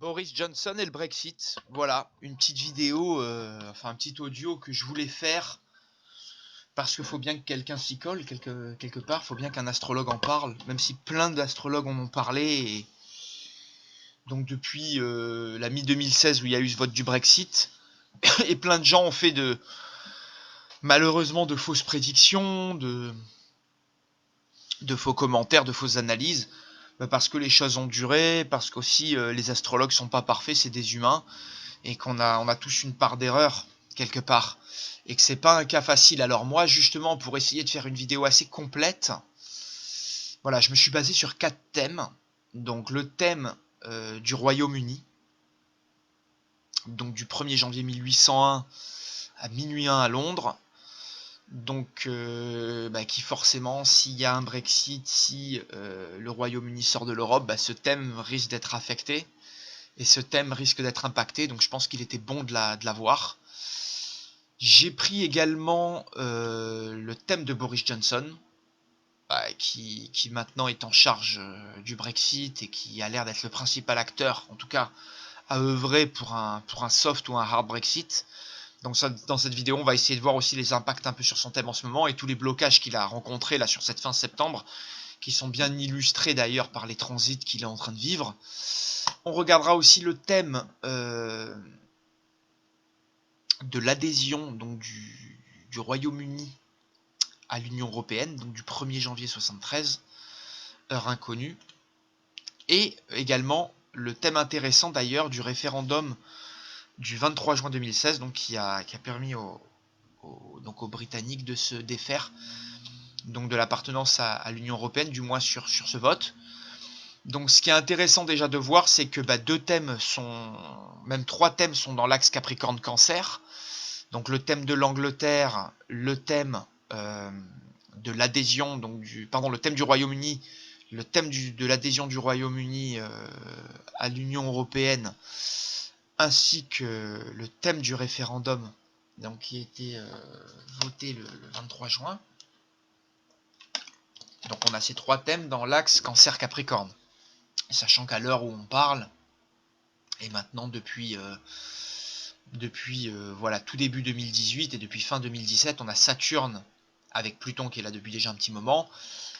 Boris Johnson et le Brexit. Voilà, une petite vidéo, enfin un petit audio que je voulais faire parce qu'il faut bien que quelqu'un s'y colle quelque part, il faut bien qu'un astrologue en parle, même si plein d'astrologues en ont parlé. Et donc depuis la mi-2016 où il y a eu ce vote du Brexit, et plein de gens ont fait malheureusement de fausses prédictions, de faux commentaires, de fausses analyses, parce que les choses ont duré, parce qu'aussi les astrologues sont pas parfaits, c'est des humains, et qu'on a tous une part d'erreur quelque part, et que c'est pas un cas facile. Alors moi, justement, pour essayer de faire une vidéo assez complète, voilà, je me suis basé sur 4 thèmes. Donc le thème du Royaume-Uni, donc du 1er janvier 1801 à minuit 1 à Londres, donc qui forcément, s'il y a un Brexit, si le Royaume-Uni sort de l'Europe, ce thème risque d'être affecté, et ce thème risque d'être impacté, donc je pense qu'il était bon de la voir. J'ai pris également le thème de Boris Johnson, qui maintenant est en charge du Brexit et qui a l'air d'être le principal acteur, en tout cas à œuvrer pour un soft ou un hard Brexit. Donc ça, dans cette vidéo, on va essayer de voir aussi les impacts un peu sur son thème en ce moment et tous les blocages qu'il a rencontrés là sur cette fin septembre, qui sont bien illustrés d'ailleurs par les transits qu'il est en train de vivre. On regardera aussi le thème de l'adhésion donc du Royaume-Uni à l'Union Européenne, donc du 1er janvier 73, heure inconnue, et également le thème intéressant d'ailleurs du référendum du 23 juin 2016, donc qui a permis aux Britanniques de se défaire donc de l'appartenance à l'Union Européenne, du moins sur ce vote. Donc ce qui est intéressant déjà de voir, c'est que même 3 thèmes sont dans l'axe Capricorne-Cancer. Donc le thème de l'Angleterre, le thème de l'adhésion, le thème du Royaume-Uni, le thème de l'adhésion du Royaume-Uni à l'Union Européenne, ainsi que le thème du référendum, donc qui a été voté le 23 juin. Donc on a ces 3 thèmes dans l'axe Cancer-Capricorne. Sachant qu'à l'heure où on parle, et maintenant depuis voilà, tout début 2018 et depuis fin 2017, on a Saturne avec Pluton qui est là depuis déjà un petit moment,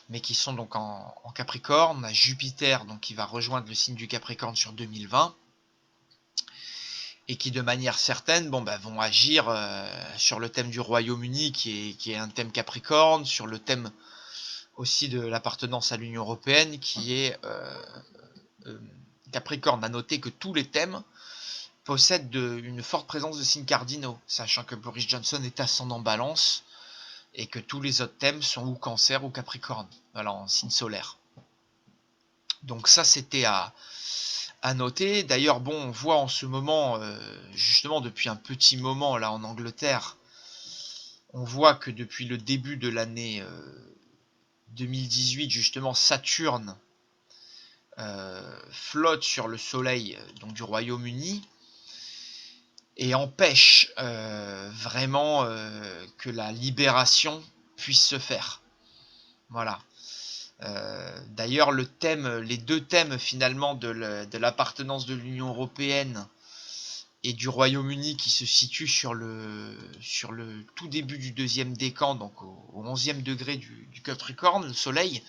mais qui sont donc en Capricorne. On a Jupiter donc qui va rejoindre le signe du Capricorne sur 2020 et qui de manière certaine vont agir sur le thème du Royaume-Uni qui est un thème Capricorne, sur le thème aussi de l'appartenance à l'Union Européenne qui est Capricorne. À noter que tous les thèmes possèdent une forte présence de signes cardinaux, sachant que Boris Johnson est ascendant Balance et que tous les autres thèmes sont ou Cancer ou Capricorne, voilà, en signe solaire. Donc ça c'était à noter. D'ailleurs on voit en ce moment, justement depuis un petit moment là en Angleterre, on voit que depuis le début de l'année 2018, justement Saturne flotte sur le soleil donc du Royaume-Uni et empêche vraiment que la libération puisse se faire. Voilà. D'ailleurs, les 2 thèmes finalement de l'appartenance de l'Union Européenne et du Royaume-Uni qui se situent sur le tout début du 2e décan, donc au 11e degré du Capricorne, le Soleil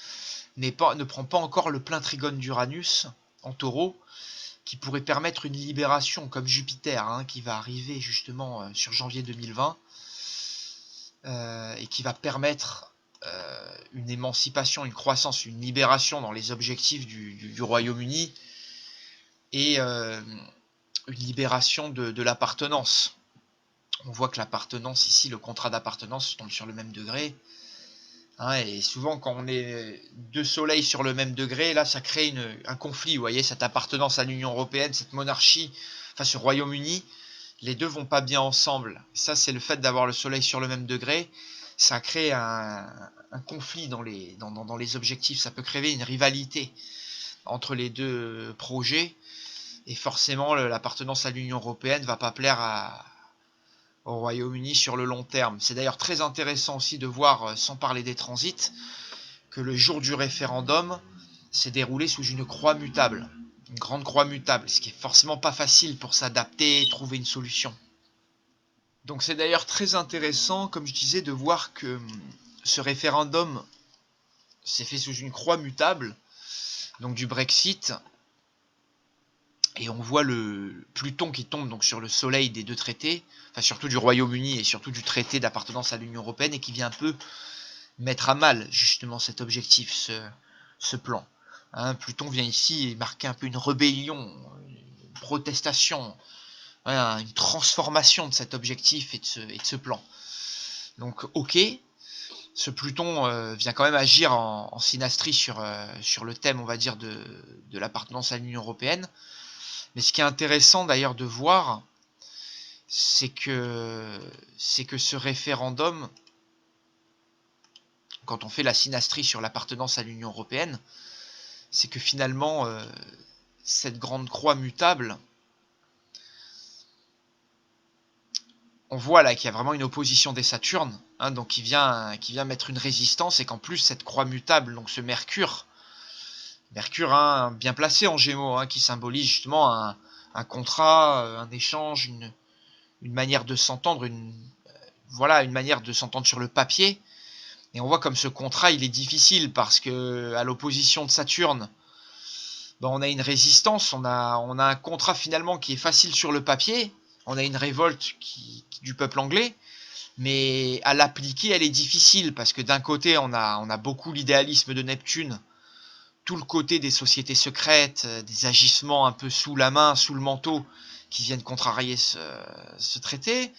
ne prend pas encore le plein trigone d'Uranus en Taureau, qui pourrait permettre une libération, comme Jupiter, qui va arriver justement sur janvier 2020, et qui va permettre une émancipation, une croissance, une libération dans les objectifs du Royaume-Uni, et une libération de l'appartenance. On voit que l'appartenance ici, le contrat d'appartenance tombe sur le même degré. Et souvent quand on est 2 soleils sur le même degré, là ça crée un conflit, vous voyez, cette appartenance à l'Union Européenne, cette monarchie, enfin ce Royaume-Uni, les deux vont pas bien ensemble. Ça c'est le fait d'avoir le soleil sur le même degré, ça crée un conflit dans les objectifs, ça peut créer une rivalité entre les 2 projets, et forcément l'appartenance à l'Union Européenne va pas plaire au Royaume-Uni sur le long terme. C'est d'ailleurs très intéressant aussi de voir, sans parler des transits, que le jour du référendum s'est déroulé sous une croix mutable. Une grande croix mutable, ce qui est forcément pas facile pour s'adapter et trouver une solution. Donc c'est d'ailleurs très intéressant, comme je disais, de voir que ce référendum s'est fait sous une croix mutable, donc du Brexit, et on voit le Pluton qui tombe donc sur le soleil des deux traités, enfin surtout du Royaume-Uni et surtout du traité d'appartenance à l'Union Européenne, et qui vient un peu mettre à mal justement cet objectif, ce plan. Hein, Pluton vient ici marquer un peu une rébellion, une protestation, voilà, une transformation de cet objectif et de ce plan. Donc ok, ce Pluton vient quand même agir en synastrie sur le thème, on va dire, de l'appartenance à l'Union Européenne. Mais ce qui est intéressant d'ailleurs de voir, c'est que ce référendum, quand on fait la synastrie sur l'appartenance à l'Union Européenne, c'est que finalement, cette grande croix mutable, on voit là qu'il y a vraiment une opposition des Saturnes, hein, donc qui vient mettre une résistance, et qu'en plus cette croix mutable, donc ce Mercure, hein, bien placé en Gémeaux, hein, qui symbolise justement un contrat, un échange, une manière de s'entendre, voilà, une manière de s'entendre sur le papier. Et on voit comme ce contrat, il est difficile parce que à l'opposition de Saturne, ben, on a une résistance, on a un contrat finalement qui est facile sur le papier, on a une révolte du peuple anglais, mais à l'appliquer, elle est difficile parce que d'un côté, on a beaucoup l'idéalisme de Neptune, tout le côté des sociétés secrètes, des agissements un peu sous la main, sous le manteau, qui viennent contrarier ce traité.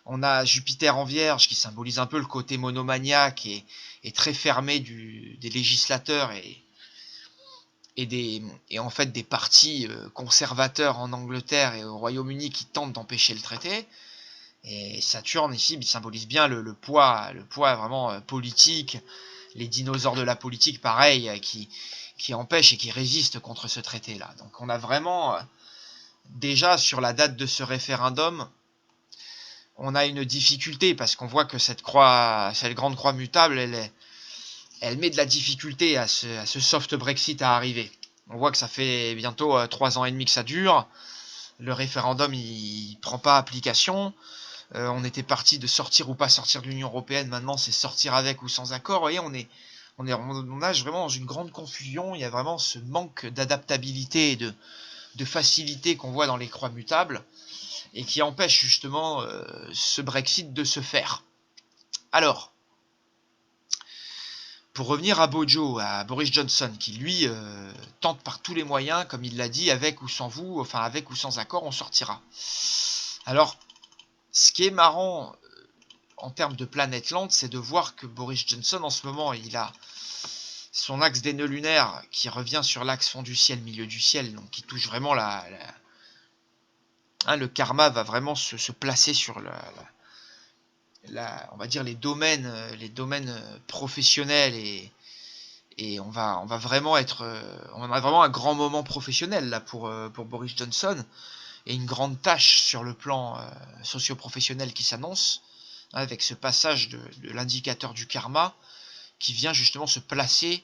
On a Jupiter en Vierge qui symbolise un peu le côté monomaniaque et très fermé des législateurs et en fait des partis conservateurs en Angleterre et au Royaume-Uni qui tentent d'empêcher le traité. Et Saturne ici il symbolise bien le poids vraiment politique, les dinosaures de la politique pareil, qui empêchent et qui résistent contre ce traité là. Donc on a vraiment déjà sur la date de ce référendum, on a une difficulté parce qu'on voit que cette grande croix mutable, elle met de la difficulté à ce soft Brexit à arriver. On voit que ça fait bientôt 3 ans et demi que ça dure. Le référendum, il prend pas application. On était parti de sortir ou pas sortir de l'Union Européenne. Maintenant, c'est sortir avec ou sans accord. Vous voyez, on nage vraiment dans une grande confusion. Il y a vraiment ce manque d'adaptabilité et de facilité qu'on voit dans les croix mutables et qui empêche justement ce Brexit de se faire. Alors, pour revenir à Boris Johnson, qui lui tente par tous les moyens, comme il l'a dit, avec ou sans vous, enfin avec ou sans accord, on sortira. Alors, ce qui est marrant en termes de planète lente, c'est de voir que Boris Johnson, en ce moment, il a son axe des nœuds lunaires qui revient sur l'axe fond du ciel, milieu du ciel, donc qui touche vraiment le karma va vraiment se placer sur on va dire les domaines professionnels, et on va vraiment on a vraiment un grand moment professionnel là pour Boris Johnson, et une grande tâche sur le plan socio-professionnel qui s'annonce, avec ce passage de l'indicateur du karma qui vient justement se placer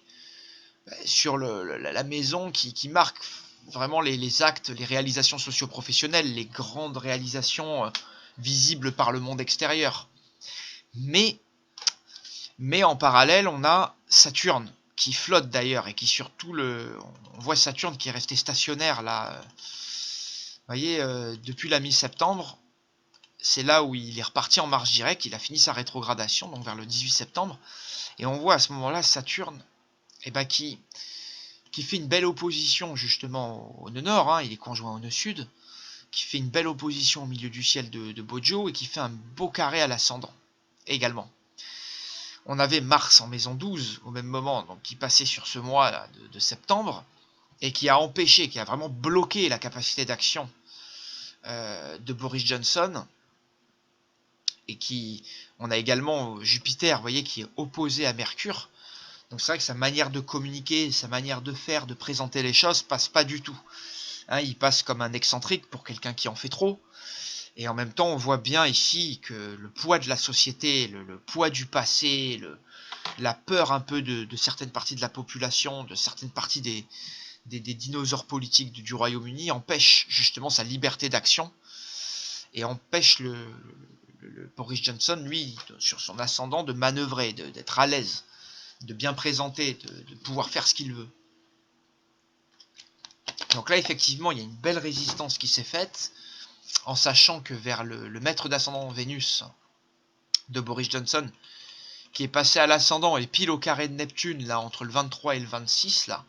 sur la maison qui marque vraiment les actes, les réalisations socio-professionnelles, les grandes réalisations visibles par le monde extérieur. Mais en parallèle, on a Saturne qui flotte d'ailleurs, et qui surtout on voit Saturne qui est resté stationnaire là. Vous voyez, depuis la mi-septembre, c'est là où il est reparti en marche directe, il a fini sa rétrogradation, donc vers le 18 septembre, et on voit à ce moment-là Saturne qui fait une belle opposition justement au nœud nord, hein, il est conjoint au nœud sud, qui fait une belle opposition au milieu du ciel de Bojo, et qui fait un beau carré à l'ascendant également. On avait Mars en maison 12 au même moment, donc qui passait sur ce mois là, de septembre, et qui a empêché, qui a vraiment bloqué la capacité d'action de Boris Johnson, et on a également Jupiter, vous voyez, qui est opposé à Mercure. Donc c'est vrai que sa manière de communiquer, sa manière de faire, de présenter les choses passe pas du tout. Hein, il passe comme un excentrique pour quelqu'un qui en fait trop. Et en même temps, on voit bien ici que le poids de la société, le poids du passé, la peur un peu de certaines parties de la population, de certaines parties des dinosaures politiques du Royaume-Uni empêche justement sa liberté d'action et empêche le Boris Johnson, lui, sur son ascendant, de manœuvrer, d'être à l'aise, de bien présenter, de pouvoir faire ce qu'il veut. Donc là, effectivement, il y a une belle résistance qui s'est faite, en sachant que vers le maître d'ascendant Vénus de Boris Johnson, qui est passé à l'ascendant et pile au carré de Neptune, là, entre le 23 et le 26, là,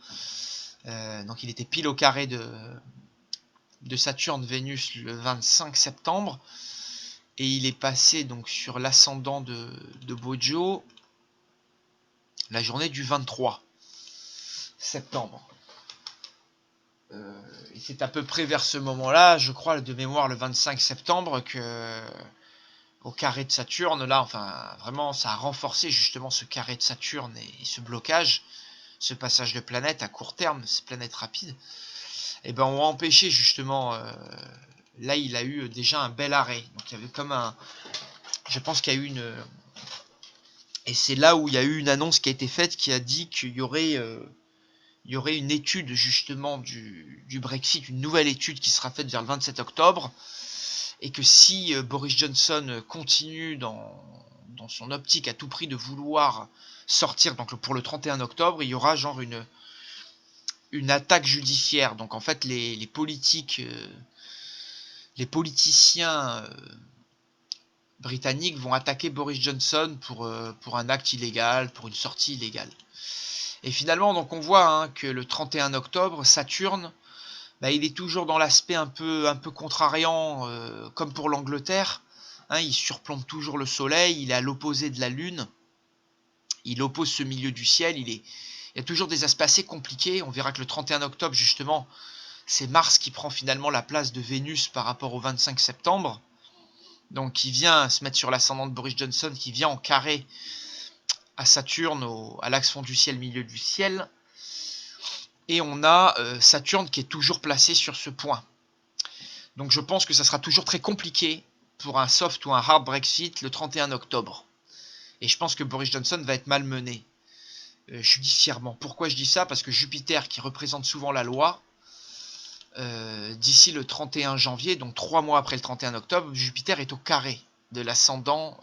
donc il était pile au carré de Saturne, Vénus, le 25 septembre, et il est passé donc sur l'ascendant de Bojo la journée du 23 septembre. Et c'est à peu près vers ce moment-là, je crois, de mémoire, le 25 septembre, que au carré de Saturne, là, enfin, vraiment, ça a renforcé justement ce carré de Saturne et ce blocage, ce passage de planètes à court terme, ces planètes rapides, et ben on a empêché justement, là il a eu déjà un bel arrêt, donc il y avait comme un, je pense qu'il y a eu une, et c'est là où il y a eu une annonce qui a été faite qui a dit qu'il y aurait une étude justement du Brexit, une nouvelle étude qui sera faite vers le 27 octobre, et que si Boris Johnson continue dans son optique à tout prix de vouloir sortir donc pour le 31 octobre, il y aura genre une attaque judiciaire. Donc en fait les politiciens britanniques vont attaquer Boris Johnson pour un acte illégal, pour une sortie illégale. Et finalement, donc on voit que le 31 octobre, Saturne, bah, il est toujours dans l'aspect un peu contrariant, comme pour l'Angleterre. Il surplombe toujours le Soleil, il est à l'opposé de la Lune, il oppose ce milieu du ciel, il y a toujours des aspects assez compliqués. On verra que le 31 octobre, justement, c'est Mars qui prend finalement la place de Vénus par rapport au 25 septembre. Donc qui vient se mettre sur l'ascendant de Boris Johnson, qui vient en carré à Saturne, à l'axe fond du ciel, milieu du ciel. Et on a Saturne qui est toujours placé sur ce point. Donc je pense que ça sera toujours très compliqué pour un soft ou un hard Brexit le 31 octobre. Et je pense que Boris Johnson va être malmené judiciairement. Pourquoi je dis ça? Parce que Jupiter, qui représente souvent la loi, d'ici le 31 janvier, donc 3 mois après le 31 octobre, Jupiter est au carré de l'ascendant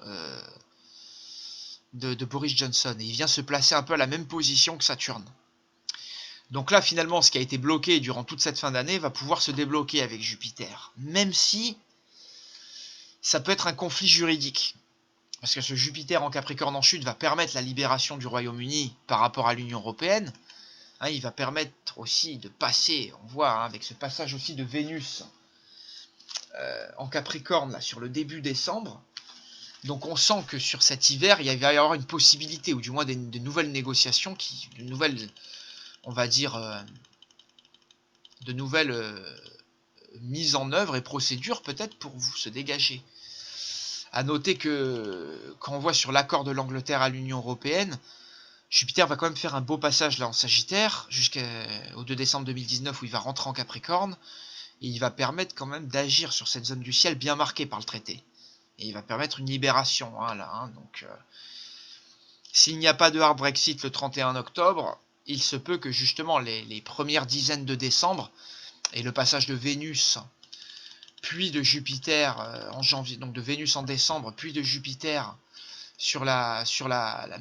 de Boris Johnson. Et il vient se placer un peu à la même position que Saturne. Donc là, finalement, ce qui a été bloqué durant toute cette fin d'année va pouvoir se débloquer avec Jupiter. Même si ça peut être un conflit juridique. Parce que ce Jupiter en Capricorne en chute va permettre la libération du Royaume-Uni par rapport à l'Union Européenne. Il va permettre aussi de passer, on voit avec ce passage aussi de Vénus en Capricorne là, sur le début décembre. Donc on sent que sur cet hiver, il va y avoir une possibilité, ou du moins des nouvelles négociations, de nouvelles, on va dire, de nouvelles mises en œuvre et procédures peut-être pour vous se dégager. À noter que quand on voit sur l'accord de l'Angleterre à l'Union Européenne, Jupiter va quand même faire un beau passage là en Sagittaire jusqu'au 2 décembre 2019 où il va rentrer en Capricorne, et il va permettre quand même d'agir sur cette zone du ciel bien marquée par le traité. Et il va permettre une libération là. Donc, s'il n'y a pas de hard Brexit le 31 octobre, il se peut que justement les premières dizaines de décembre et le passage de Vénus puis de Jupiter en janvier, donc de Vénus en décembre, puis de Jupiter sur la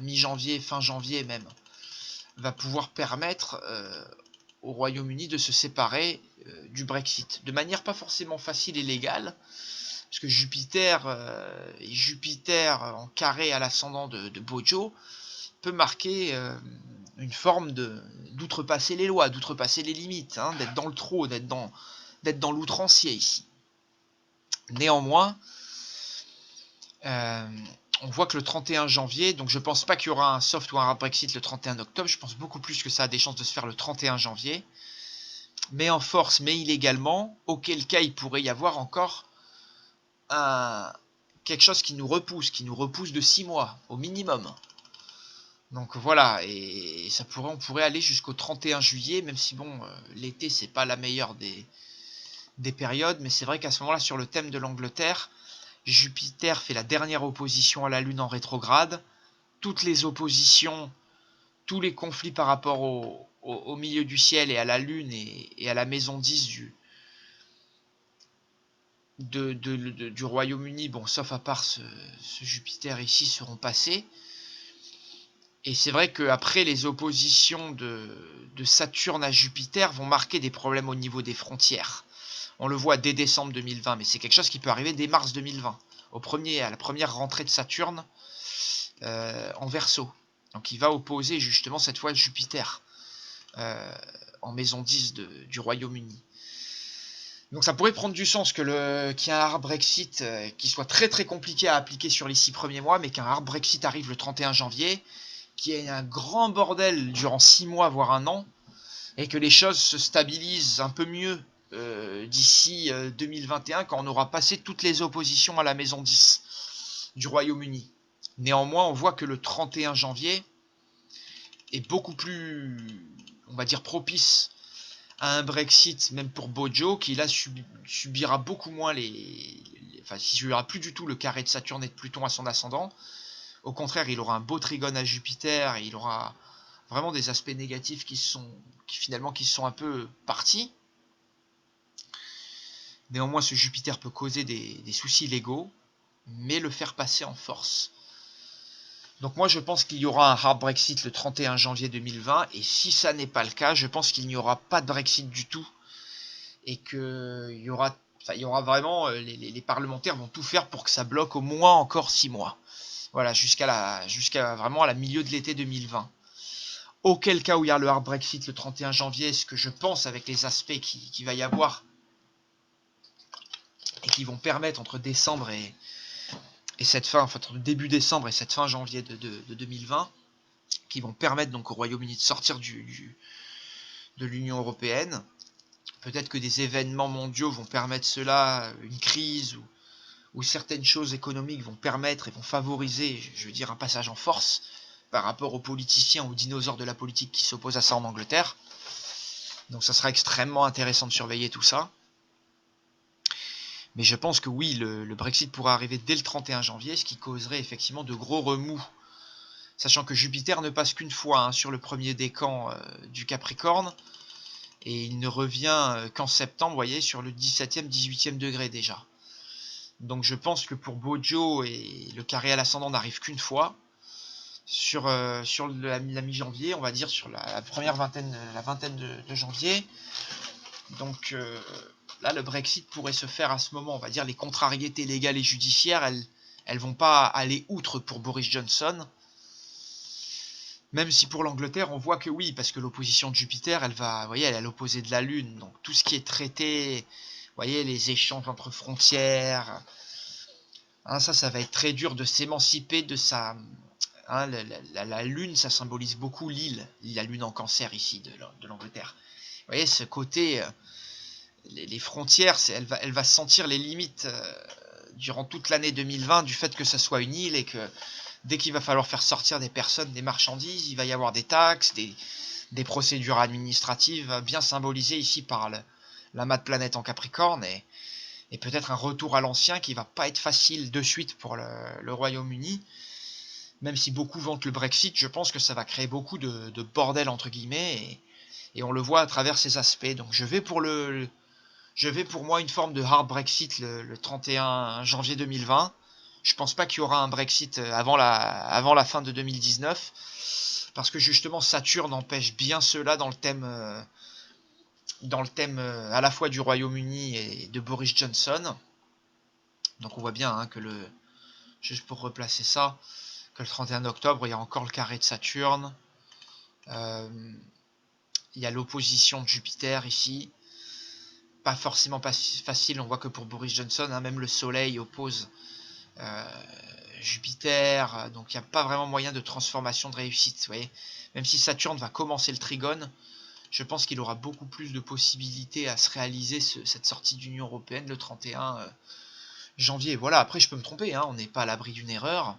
mi-janvier, fin janvier même, va pouvoir permettre au Royaume-Uni de se séparer du Brexit, de manière pas forcément facile et légale, parce que Jupiter en carré à l'ascendant de Bojo peut marquer une forme d'outrepasser les lois, d'outrepasser les limites, d'être dans le trop, d'être dans l'outrancier ici. Néanmoins, on voit que le 31 janvier, donc je pense pas qu'il y aura un soft ou un hard Brexit le 31 octobre, je pense beaucoup plus que ça a des chances de se faire le 31 janvier, mais en force, mais illégalement, auquel cas il pourrait y avoir encore quelque chose qui nous repousse de 6 mois au minimum. Donc voilà, et on pourrait aller jusqu'au 31 juillet, même si bon, l'été c'est pas la meilleure des périodes, mais c'est vrai qu'à ce moment-là, sur le thème de l'Angleterre, Jupiter fait la dernière opposition à la Lune en rétrograde. Toutes les oppositions, tous les conflits par rapport au au milieu du ciel et à la Lune et à la maison 10 du Royaume-Uni, bon, sauf à part ce Jupiter ici, seront passés. Et c'est vrai qu'après, les oppositions de Saturne à Jupiter vont marquer des problèmes au niveau des frontières. On le voit dès décembre 2020, mais c'est quelque chose qui peut arriver dès mars 2020, à la première rentrée de Saturne en Verseau. Donc il va opposer justement cette fois Jupiter en maison 10 du Royaume-Uni. Donc ça pourrait prendre du sens qu'il y ait un hard Brexit qui soit très très compliqué à appliquer sur les 6 premiers mois, mais qu'un hard Brexit arrive le 31 janvier, qu'il y ait un grand bordel durant 6 mois, voire un an, et que les choses se stabilisent un peu mieux d'ici 2021, quand on aura passé toutes les oppositions à la maison 10 du Royaume-Uni. Néanmoins, on voit que le 31 janvier est beaucoup plus, on va dire, propice à un Brexit, même pour Bojo, qui là subira beaucoup moins enfin, il subira plus du tout le carré de Saturne et de Pluton à son ascendant. Au contraire, il aura un beau trigone à Jupiter, et il aura vraiment des aspects négatifs qui sont un peu partis. Néanmoins, ce Jupiter peut causer des soucis légaux, mais le faire passer en force. Donc moi, je pense qu'il y aura un hard Brexit le 31 janvier 2020, et si ça n'est pas le cas, je pense qu'il n'y aura pas de Brexit du tout, et qu'il y aura vraiment, les parlementaires vont tout faire pour que ça bloque au moins encore 6 mois. Voilà, jusqu'à vraiment à la milieu de l'été 2020. Auquel cas où il y a le hard Brexit le 31 janvier, ce que je pense avec les aspects qu'il va y avoir, et qui vont permettre entre décembre et cette fin, enfin entre début décembre et cette fin janvier de 2020, qui vont permettre donc au Royaume-Uni de sortir de l'Union Européenne. Peut-être que des événements mondiaux vont permettre cela, une crise ou certaines choses économiques vont permettre et vont favoriser, je veux dire, un passage en force par rapport aux politiciens, aux dinosaures de la politique qui s'opposent à ça en Angleterre. Donc ça sera extrêmement intéressant de surveiller tout ça. Mais je pense que oui, le Brexit pourra arriver dès le 31 janvier, ce qui causerait effectivement de gros remous. Sachant que Jupiter ne passe qu'une fois sur le premier décan du Capricorne, et il ne revient qu'en septembre, vous voyez, sur le 17e, 18e degré déjà. Donc je pense que pour Bojo, et le carré à l'ascendant n'arrive qu'une fois, sur la mi-janvier, on va dire, sur la première vingtaine de janvier. Donc là, le Brexit pourrait se faire à ce moment. On va dire les contrariétés légales et judiciaires, elles vont pas aller outre pour Boris Johnson. Même si pour l'Angleterre, on voit que oui, parce que l'opposition de Jupiter, elle est à l'opposé de la Lune. Donc tout ce qui est traité, vous voyez, les échanges entre frontières, ça va être très dur de s'émanciper de sa... la Lune, ça symbolise beaucoup l'île, la Lune en Cancer ici de l'Angleterre. Vous voyez, ce côté, les frontières, elle va sentir les limites durant toute l'année 2020 du fait que ça soit une île, et que dès qu'il va falloir faire sortir des personnes, des marchandises, il va y avoir des taxes, des procédures administratives, bien symbolisées ici par la mat planète en Capricorne, et peut-être un retour à l'ancien qui va pas être facile de suite pour le Royaume-Uni. Même si beaucoup vantent le Brexit, je pense que ça va créer beaucoup de bordel entre guillemets, et on le voit à travers ces aspects. Donc je vais pour moi une forme de hard Brexit le 31 janvier 2020. Je pense pas qu'il y aura un Brexit avant la fin de 2019, parce que justement Saturne empêche bien cela dans le thème à la fois du Royaume-Uni et de Boris Johnson. Donc on voit bien que juste pour replacer ça, que le 31 octobre, il y a encore le carré de Saturne. Il y a l'opposition de Jupiter ici. Pas forcément facile, on voit que pour Boris Johnson, même le Soleil oppose Jupiter, donc il n'y a pas vraiment moyen de transformation, de réussite. Vous voyez, même si Saturne va commencer le trigone, je pense qu'il aura beaucoup plus de possibilités à se réaliser cette sortie d'Union Européenne le 31 janvier. Voilà, après je peux me tromper, on n'est pas à l'abri d'une erreur.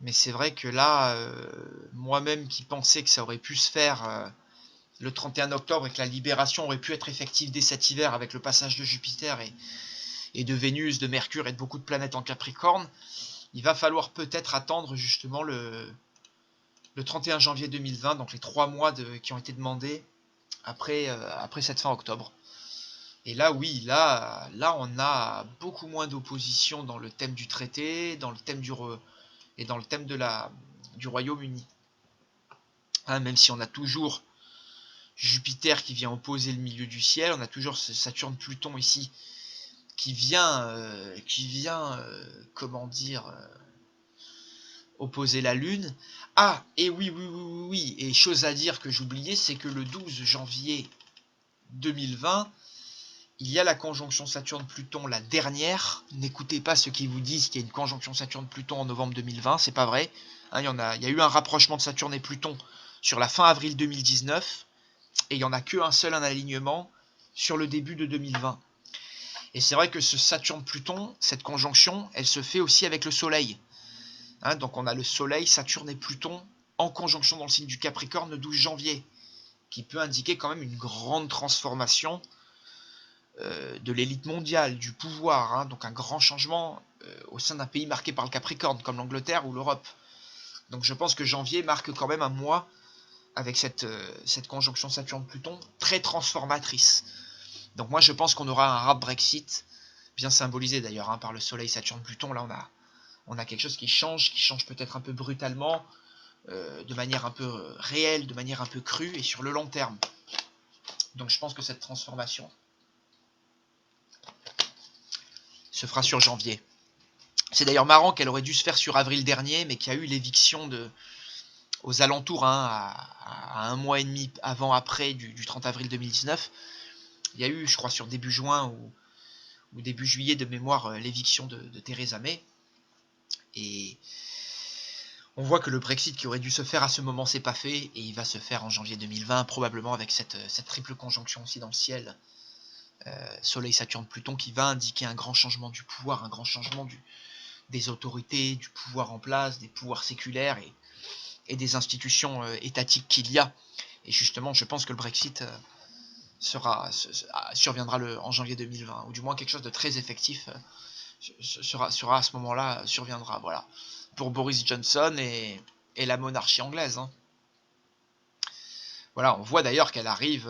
Mais c'est vrai que là, moi-même qui pensais que ça aurait pu se faire le 31 octobre, et que la libération aurait pu être effective dès cet hiver avec le passage de Jupiter et de Vénus, de Mercure et de beaucoup de planètes en Capricorne, il va falloir peut-être attendre justement le 31 janvier 2020, donc les 3 mois qui ont été demandés après cette fin octobre. Et là, oui, là on a beaucoup moins d'opposition dans le thème du traité, dans le thème et dans le thème du Royaume-Uni. Hein, même si on a toujours Jupiter qui vient opposer le milieu du ciel, on a toujours Saturne-Pluton ici qui vient, comment dire, opposer la Lune. Ah, et oui, et chose à dire que j'oubliais, c'est que le 12 janvier 2020, il y a la conjonction Saturne-Pluton, la dernière. N'écoutez pas ceux qui vous disent qu'il y a une conjonction Saturne-Pluton en novembre 2020, c'est pas vrai. Hein, il y a eu un rapprochement de Saturne et Pluton sur la fin avril 2019, et il n'y en a qu'un seul, un alignement, sur le début de 2020. Et c'est vrai que ce Saturne-Pluton, cette conjonction, elle se fait aussi avec le Soleil. Hein, donc on a le Soleil, Saturne et Pluton en conjonction dans le signe du Capricorne le 12 janvier, qui peut indiquer quand même une grande transformation de l'élite mondiale, du pouvoir, hein, donc un grand changement au sein d'un pays marqué par le Capricorne, comme l'Angleterre ou l'Europe. Donc je pense que janvier marque quand même un mois avec cette conjonction Saturne-Pluton très transformatrice. Donc moi je pense qu'on aura un hard Brexit, bien symbolisé d'ailleurs hein, par le Soleil, Saturne, Pluton. Là on a quelque chose qui change peut-être un peu brutalement, de manière un peu réelle, de manière un peu crue et sur le long terme. Donc je pense que cette transformation se fera sur janvier. C'est d'ailleurs marrant qu'elle aurait dû se faire sur avril dernier, mais qu'il y a eu l'éviction aux alentours, hein, à un mois et demi avant-après du 30 avril 2019. Il y a eu, je crois, sur début juin ou début juillet de mémoire, l'éviction de Theresa May. Et on voit que le Brexit qui aurait dû se faire à ce moment s'est pas fait, et il va se faire en janvier 2020, probablement avec cette triple conjonction aussi dans le ciel. Soleil, Saturne, Pluton, qui va indiquer un grand changement du pouvoir, un grand changement des autorités, du pouvoir en place, des pouvoirs séculaires et des institutions étatiques qu'il y a. Et justement, je pense que le Brexit surviendra en janvier 2020, ou du moins quelque chose de très effectif sera à ce moment-là, surviendra, voilà, pour Boris Johnson et la monarchie anglaise. Hein. Voilà, on voit d'ailleurs qu'elle arrive,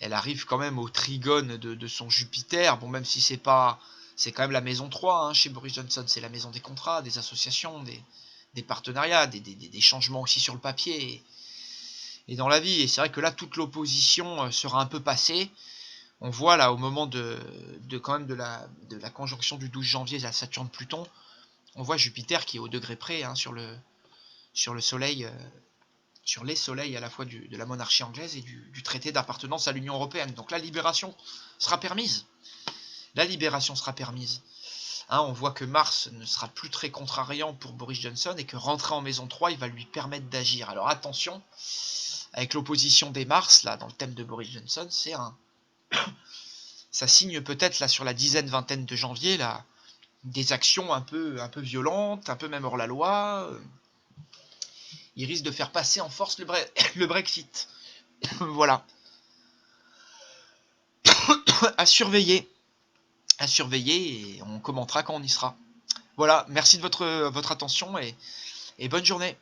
elle arrive quand même au trigone de son Jupiter, bon, même si c'est quand même la maison 3 hein, chez Boris Johnson, c'est la maison des contrats, des associations, des partenariats, des changements aussi sur le papier et dans la vie. Et c'est vrai que là, toute l'opposition sera un peu passée. On voit là, au moment quand même de la conjonction du 12 janvier, la Saturne-Pluton, on voit Jupiter qui est au degré près hein, sur le Soleil, sur les soleils à la fois de la monarchie anglaise et du traité d'appartenance à l'Union européenne. Donc la libération sera permise. La libération sera permise. Hein, on voit que Mars ne sera plus très contrariant pour Boris Johnson et que rentrer en maison 3, il va lui permettre d'agir. Alors attention, avec l'opposition des Mars, là, dans le thème de Boris Johnson, ça signe peut-être là sur la vingtaine de janvier là, des actions un peu violentes, un peu même hors la loi. Il risque de faire passer en force le Brexit. Voilà. À surveiller. À surveiller et on commentera quand on y sera. Voilà, merci de votre attention et bonne journée.